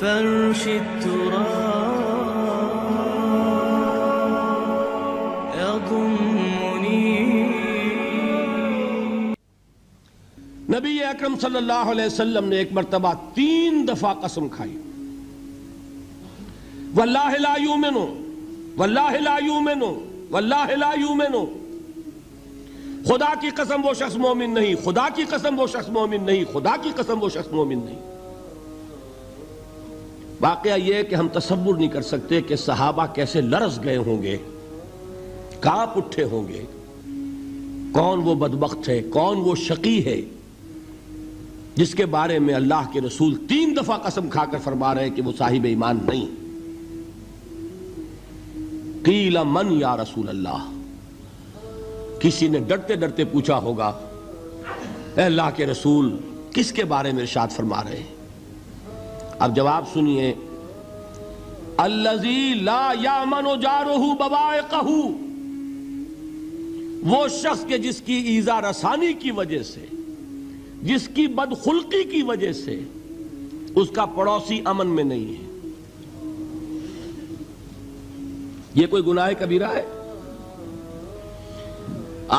فرش التراب يضمني. نبی اکرم صلی اللہ علیہ وسلم نے ایک مرتبہ 3 دفعہ قسم کھائی، واللہ لا یؤمنو، واللہ لا یؤمنو، واللہ لا یؤمنو. خدا کی قسم وہ شخص مومن نہیں، خدا کی قسم وہ شخص مومن نہیں، خدا کی قسم وہ شخص مومن نہیں. واقعہ یہ کہ ہم تصور نہیں کر سکتے کہ صحابہ کیسے لرز گئے ہوں گے، کانپ اٹھے ہوں گے. کون وہ بدبخت ہے، کون وہ شقی ہے جس کے بارے میں اللہ کے رسول 3 دفعہ قسم کھا کر فرما رہے ہیں کہ وہ صاحب ایمان نہیں. قیل من یا رسول اللہ، کسی نے ڈرتے ڈرتے پوچھا ہوگا اے اللہ کے رسول کس کے بارے میں ارشاد فرما رہے ہیں؟ اب جواب سنیے، الذی لا یامن جارہ بوائقہ، وہ شخص کے جس کی ایذا رسانی کی وجہ سے، جس کی بدخلقی کی وجہ سے اس کا پڑوسی امن میں نہیں ہے. یہ کوئی گناہ کبیرہ ہے؟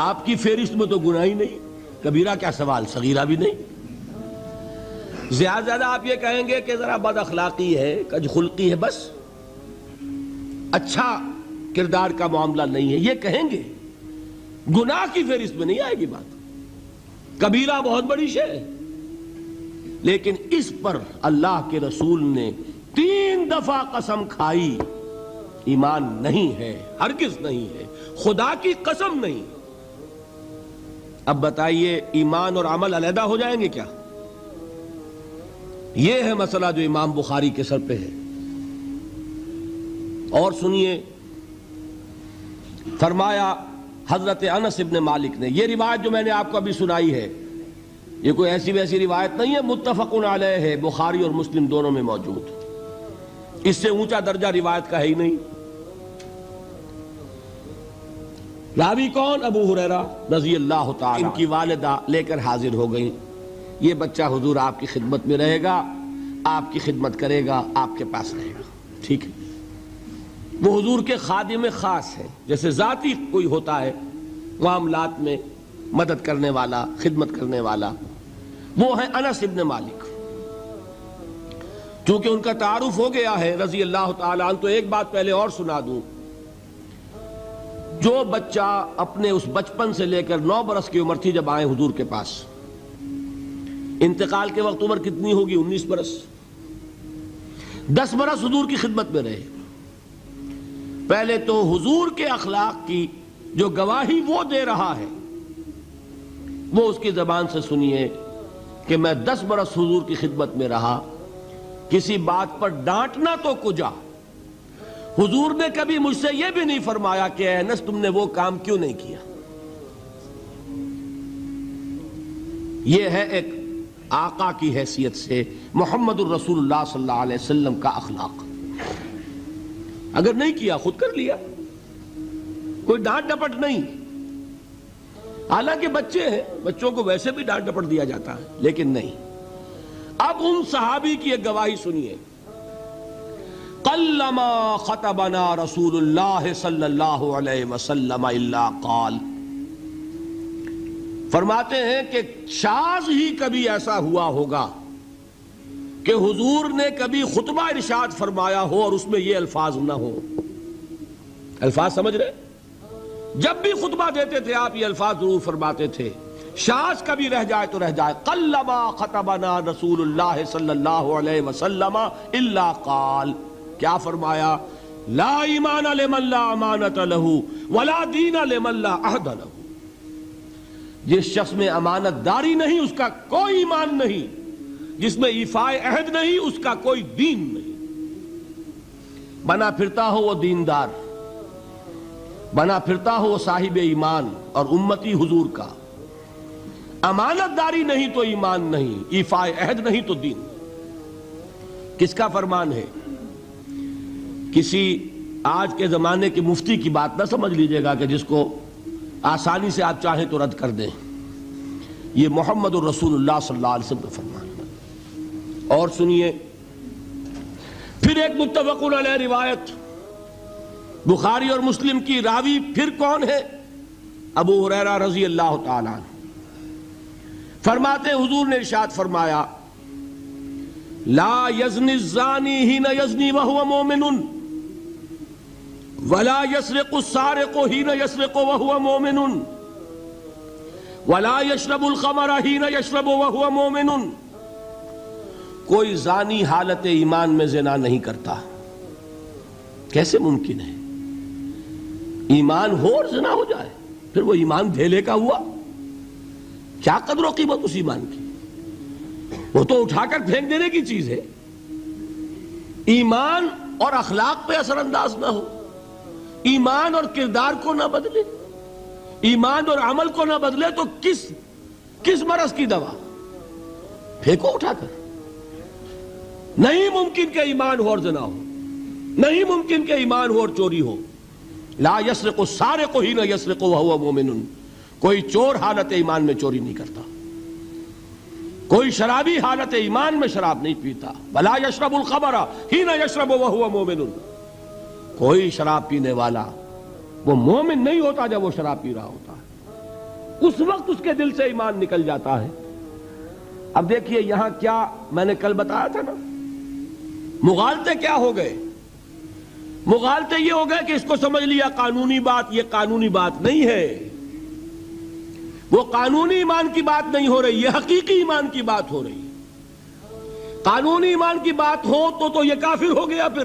آپ کی فہرست میں تو گناہ ہی نہیں، کبیرہ کیا سوال، صغیرہ بھی نہیں. زیادہ آپ یہ کہیں گے کہ ذرا بد اخلاقی ہے، کج خلقی ہے، بس اچھا کردار کا معاملہ نہیں ہے، یہ کہیں گے. گناہ کی فہرست میں نہیں آئے گی بات. کبیرہ بہت بڑی شے ہے، لیکن اس پر اللہ کے رسول نے 3 دفعہ قسم کھائی. ایمان نہیں ہے، ہرگز نہیں ہے، خدا کی قسم نہیں. اب بتائیے ایمان اور عمل علیحدہ ہو جائیں گے کیا؟ یہ ہے مسئلہ جو امام بخاری کے سر پہ ہے. اور سنیے، فرمایا حضرت انس ابن مالک نے، یہ روایت جو میں نے آپ کو ابھی سنائی ہے یہ کوئی ایسی ویسی روایت نہیں ہے، متفق علیہ ہے، بخاری اور مسلم دونوں میں موجود. اس سے اونچا درجہ روایت کا ہے ہی نہیں. راوی کون؟ ابو ہریرہ رضی اللہ تعالی. ان کی والدہ لے کر حاضر ہو گئیں، یہ بچہ حضور آپ کی خدمت میں رہے گا، آپ کی خدمت کرے گا، آپ کے پاس رہے گا. ٹھیک ہے. وہ حضور کے خادم خاص ہے، جیسے ذاتی کوئی ہوتا ہے معاملات میں مدد کرنے والا، خدمت کرنے والا. وہ ہیں انس ابن مالک. چونکہ ان کا تعارف ہو گیا ہے رضی اللہ تعالیٰ عنہ، تو ایک بات پہلے اور سنا دوں. جو بچہ اپنے اس بچپن سے لے کر 9 برس کی عمر تھی جب آئے حضور کے پاس، انتقال کے وقت عمر کتنی ہوگی؟ 19 برس. 10 برس حضور کی خدمت میں رہے. پہلے تو حضور کے اخلاق کی جو گواہی وہ دے رہا ہے وہ اس کی زبان سے سنیے کہ میں 10 برس حضور کی خدمت میں رہا، کسی بات پر ڈانٹنا تو کجا. حضور نے کبھی مجھ سے یہ بھی نہیں فرمایا کہ اے انس تم نے وہ کام کیوں نہیں کیا. یہ ہے ایک آقا کی حیثیت سے محمد الرسول اللہ صلی اللہ علیہ وسلم کا اخلاق. اگر نہیں کیا خود کر لیا، کوئی ڈانٹ ڈپٹ نہیں. حالانکہ بچے ہیں، بچوں کو ویسے بھی ڈانٹ ڈپٹ دیا جاتا ہے، لیکن نہیں. اب ان صحابی کی ایک گواہی سنیے. قلما خطبنا رسول اللہ صلی اللہ علیہ وسلم الا قال، فرماتے ہیں کہ شاذ ہی کبھی ایسا ہوا ہوگا کہ حضور نے کبھی خطبہ ارشاد فرمایا ہو اور اس میں یہ الفاظ نہ ہو. الفاظ سمجھ رہے؟ جب بھی خطبہ دیتے تھے آپ یہ الفاظ ضرور فرماتے تھے. شاذ کبھی رہ جائے تو رہ جائے. قلما خطبنا رسول اللہ صلی اللہ علیہ وسلم الا قال، کیا فرمایا؟ لا ایمان لمن لا امانت لہ ولا دین لمن لا عہد لہ. جس شخص میں امانت داری نہیں اس کا کوئی ایمان نہیں، جس میں ایفاء عہد نہیں اس کا کوئی دین نہیں. بنا پھرتا ہو وہ دیندار، بنا پھرتا ہو وہ صاحب ایمان اور امتی حضور کا. امانت داری نہیں تو ایمان نہیں، ایفاء عہد نہیں تو دین. کس کا فرمان ہے؟ کسی آج کے زمانے کے مفتی کی بات نہ سمجھ لیجئے گا کہ جس کو آسانی سے آپ چاہیں تو رد کر دیں. یہ محمد الرسول اللہ صلی اللہ علیہ وسلم کا فرمان ہے. اور سنیے، پھر ایک متفق علیہ روایت بخاری اور مسلم کی، راوی پھر کون ہے؟ ابو ہریرہ رضی اللہ تعالیٰ عنہ فرماتے حضور نے ارشاد فرمایا لا یزنی الزانی حین یزنی وہو مومن ولا یسرق السارق حین یسرق وہو مومن ولا یشرب الخمر حین یشرب وہو مومن۔ کوئی زانی حالت ایمان میں زنا نہیں کرتا۔ کیسے ممکن ہے؟ ایمان ہو اور زنا ہو جائے، پھر وہ ایمان دھیلے کا ہوا؟ کیا قدر و قیمت اس ایمان کی؟ وہ تو اٹھا کر پھینک دینے کی چیز ہے۔ ایمان اور اخلاق پہ اثر انداز نہ ہو، ایمان اور کردار کو نہ بدلے، ایمان اور عمل کو نہ بدلے تو کس مرض کی دوا؟ پھینکو اٹھا کر۔ نہیں ممکن کہ ایمان ہو اور زنا ہو، نہیں ممکن کہ ایمان ہو اور چوری ہو۔ لا یسرق السارق حین یسرق وہو مومن، کوئی چور حالت ایمان میں چوری نہیں کرتا، کوئی شرابی حالت ایمان میں شراب نہیں پیتا۔ ولا یشرب الخمر حین یشرب وہو مومن، کوئی شراب پینے والا وہ مومن نہیں ہوتا جب وہ شراب پی رہا ہوتا ہے، اس وقت اس کے دل سے ایمان نکل جاتا ہے۔ اب دیکھیے یہاں کیا میں نے کل بتایا تھا نا، مغالطے کیا ہو گئے؟ مغالطے یہ ہو گئے کہ اس کو سمجھ لیا قانونی بات، یہ قانونی بات نہیں ہے، وہ قانونی ایمان کی بات نہیں ہو رہی، یہ حقیقی ایمان کی بات ہو رہی۔ قانونی ایمان کی بات ہو تو یہ کافر ہو گیا، پھر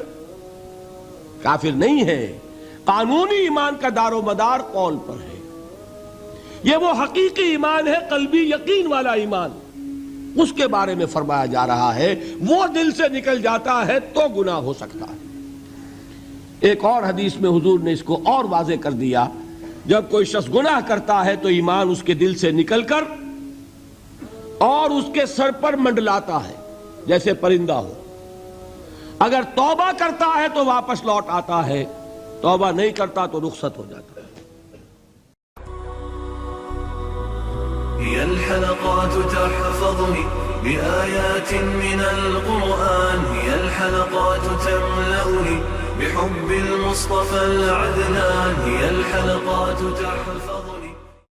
کافر نہیں ہے۔ قانونی ایمان کا دار و مدار قول پر ہے، یہ وہ حقیقی ایمان ہے، قلبی یقین والا ایمان، اس کے بارے میں فرمایا جا رہا ہے۔ وہ دل سے نکل جاتا ہے تو گناہ ہو سکتا ہے۔ ایک اور حدیث میں حضور نے اس کو اور واضح کر دیا، جب کوئی شخص گناہ کرتا ہے تو ایمان اس کے دل سے نکل کر اور اس کے سر پر منڈلاتا ہے جیسے پرندہ ہو۔ اگر توبہ کرتا ہے تو واپس لوٹ آتا ہے، توبہ نہیں کرتا تو رخصت ہو جاتا ہے۔ هي الحلقات تحفظني بآيات من القرآن، هي الحلقات تملأني بحب المصطفى العدنان، هي الحلقات تحفظني